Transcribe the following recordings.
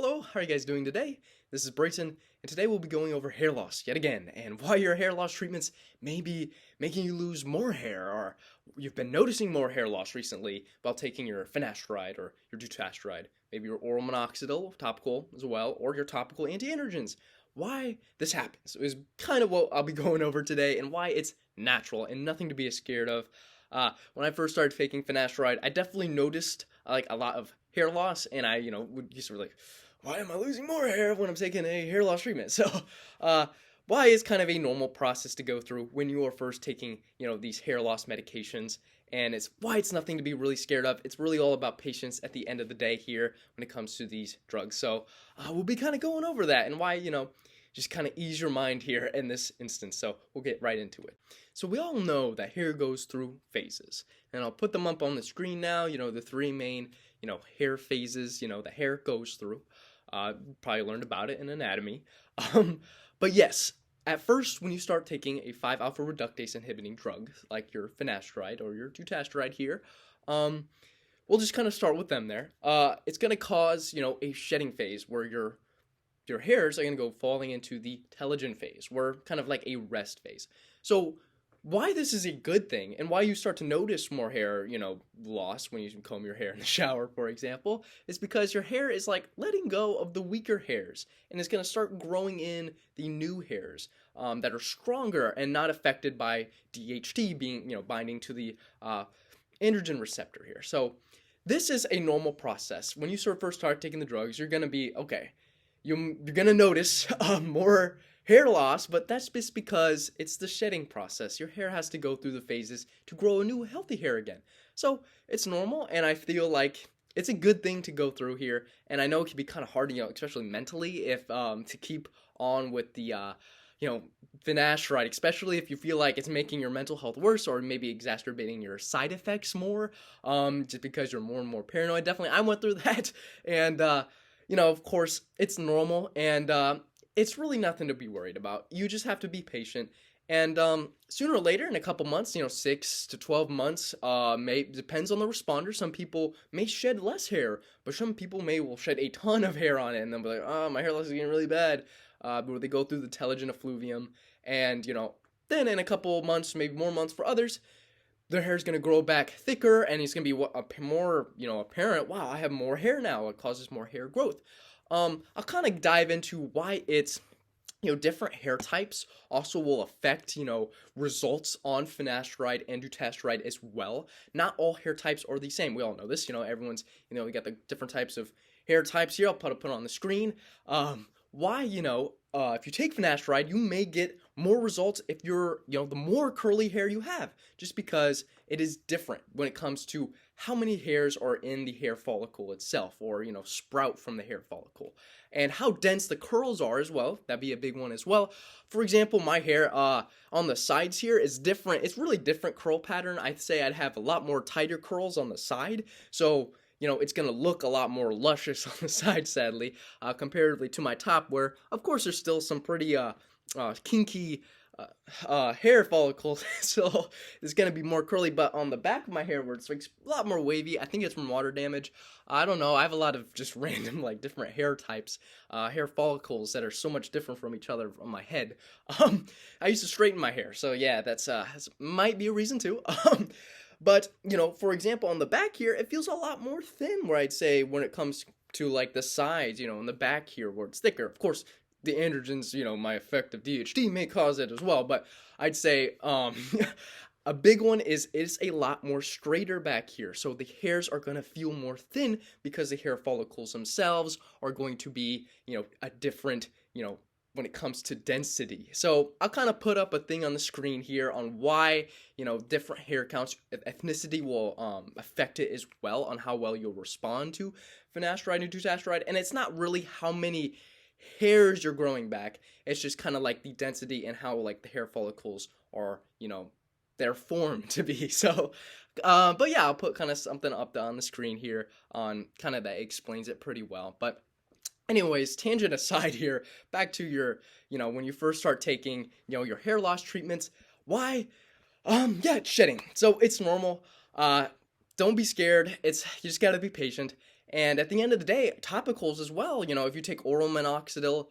Hello, how are you guys doing today? This is Brayton, and today we'll be going over hair loss yet again, and why your hair loss treatments may be making you lose more hair, or you've been noticing more hair loss recently while taking your finasteride or your dutasteride, maybe your oral minoxidil, topical as well, or your topical anti-androgens. Why this happens is kind of what I'll be going over today, and why it's natural and nothing to be scared of. When I first started taking finasteride, I definitely noticed like a lot of hair loss, and I, would used to be like, why am I losing more hair when I'm taking a hair loss treatment? So, why is kind of a normal process to go through when you are first taking, these hair loss medications, and it's why it's nothing to be really scared of. It's really all about patience at the end of the day here when it comes to these drugs. So, we'll be kind of going over that and why, just kind of ease your mind here in this instance. So we'll get right into it. So we all know that hair goes through phases, and I'll put them up on the screen now. The three main, hair phases, the hair goes through. Probably learned about it in anatomy. But yes, at first, when you start taking a 5-alpha reductase inhibiting drug, like your finasteride or your dutasteride here, we'll just kind of start with them there. It's going to cause, a shedding phase where your hairs are going to go falling into the telogen phase, where kind of like a rest phase. So why this is a good thing and why you start to notice more hair, loss when you comb your hair in the shower, for example, is because your hair is like letting go of the weaker hairs, and it's going to start growing in the new hairs that are stronger and not affected by DHT being, binding to the androgen receptor here. So this is a normal process. When you first start taking the drugs, you're going to be, okay, you're going to notice more hair loss, but that's just because it's the shedding process. Your hair has to go through the phases to grow a new healthy hair again. So it's normal, and I feel like it's a good thing to go through here. And I know it can be kind of hard, especially mentally, if to keep on with the finasteride, especially if you feel like it's making your mental health worse or maybe exacerbating your side effects more, just because you're more and more paranoid. Definitely, I went through that, and of course, it's normal, and it's really nothing to be worried about. You just have to be patient, and sooner or later, in a couple months, 6 to 12 months, depends on the responder. Some people may shed less hair, but some people will shed a ton of hair on it, and they'll be like, oh, my hair loss is getting really bad, where they go through the telogen effluvium, and, then in a couple months, maybe more months for others, their hair is going to grow back thicker, and it's going to be more, apparent, wow, I have more hair now. It causes more hair growth. I'll kind of dive into why it's, different hair types also will affect, results on finasteride and dutasteride as well. Not all hair types are the same. We all know this, everyone's, we got the different types of hair types here. I'll put it on the screen. Why, if you take finasteride, you may get more results if you're, the more curly hair you have, just because it is different when it comes to how many hairs are in the hair follicle itself, or, sprout from the hair follicle, and how dense the curls are as well. That'd be a big one as well. For example, my hair on the sides here is different. It's really different curl pattern. I'd say I'd have a lot more tighter curls on the side. So, it's going to look a lot more luscious on the side, sadly, comparatively to my top, where, of course, there's still some pretty kinky hair follicles, so it's going to be more curly. But on the back of my hair, where it's like a lot more wavy, I think it's from water damage. I don't know. I have a lot of just random, different hair types, hair follicles that are so much different from each other on my head. I used to straighten my hair, so yeah, that's might be a reason too. But, for example, on the back here, it feels a lot more thin, where I'd say when it comes to, the sides, in the back here where it's thicker. Of course, the androgens, my effect of DHT may cause it as well, but I'd say a big one is it's a lot more straighter back here. So the hairs are going to feel more thin because the hair follicles themselves are going to be, a different, when it comes to density. So I'll kind of put up a thing on the screen here on why, different hair counts, ethnicity will affect it as well, on how well you'll respond to finasteride and dutasteride. And it's not really how many hairs you're growing back. It's just kind of like the density and how the hair follicles are, they're formed to be. So, but yeah, I'll put kind of something up on the screen here on kind of that explains it pretty well. But anyways, tangent aside here, back to your, when you first start taking, your hair loss treatments, why? Yeah, shedding. So it's normal. Don't be scared. You just gotta be patient. And at the end of the day, topicals as well. You know, if you take oral minoxidil,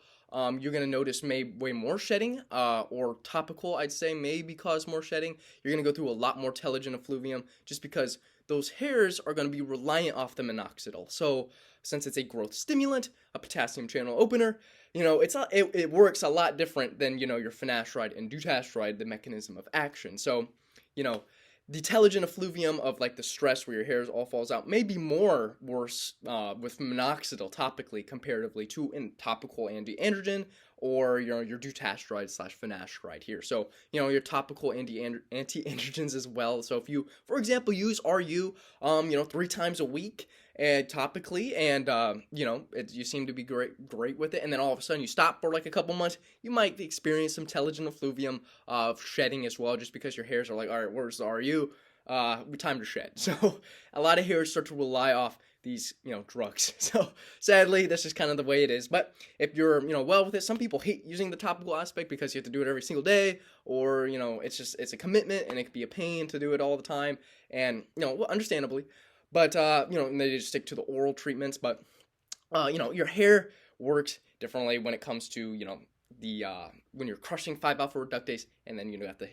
you're gonna notice way more shedding, or topical, I'd say, maybe cause more shedding. You're gonna go through a lot more telogen effluvium just because those hairs are gonna be reliant off the minoxidil. So since it's a growth stimulant, a potassium channel opener, you know, it works a lot different than, you know, your finasteride and dutasteride, the mechanism of action. So, you know, the telogen effluvium of like the stress where your hairs all falls out may be more worse with minoxidil topically comparatively to in topical anti-androgen or, you know, your dutasteride slash finasteride here. So, you know, your topical anti-androgens as well. So if you, for example, use RU, you know, 3 times a week and topically, and you know, you seem to be great with it, and then all of a sudden you stop for like a couple months, you might experience some telogen effluvium of shedding as well, just because your hairs are like, all right, where's the RU? Time to shed. So a lot of hairs start to rely off these, you know, drugs. So sadly, this is kind of the way it is. But if you're, you know, well with it, some people hate using the topical aspect because you have to do it every single day, or, you know, it's a commitment and it can be a pain to do it all the time, and, you know, well, understandably. But, you know, and they just stick to the oral treatments. But, you know, your hair works differently when it comes to, you know, the, when you're crushing 5-alpha reductase, and then, you know, got the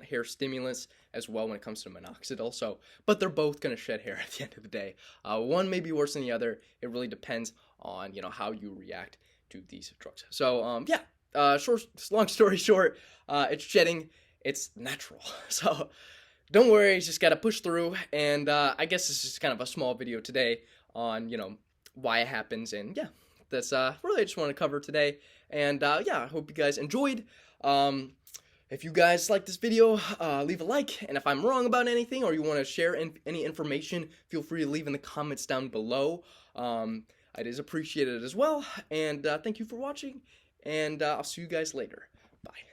hair stimulants as well when it comes to minoxidil. So, but they're both going to shed hair at the end of the day. One may be worse than the other. It really depends on, you know, how you react to these drugs. So, yeah, long story short, it's shedding. It's natural. So, don't worry, just gotta push through, and I guess this is kind of a small video today on, you know, why it happens, and yeah, that's really I just want to cover today, and yeah, I hope you guys enjoyed. If you guys like this video, leave a like, and if I'm wrong about anything, or you want to share any information, feel free to leave in the comments down below. It is appreciated as well, and thank you for watching, and I'll see you guys later. Bye.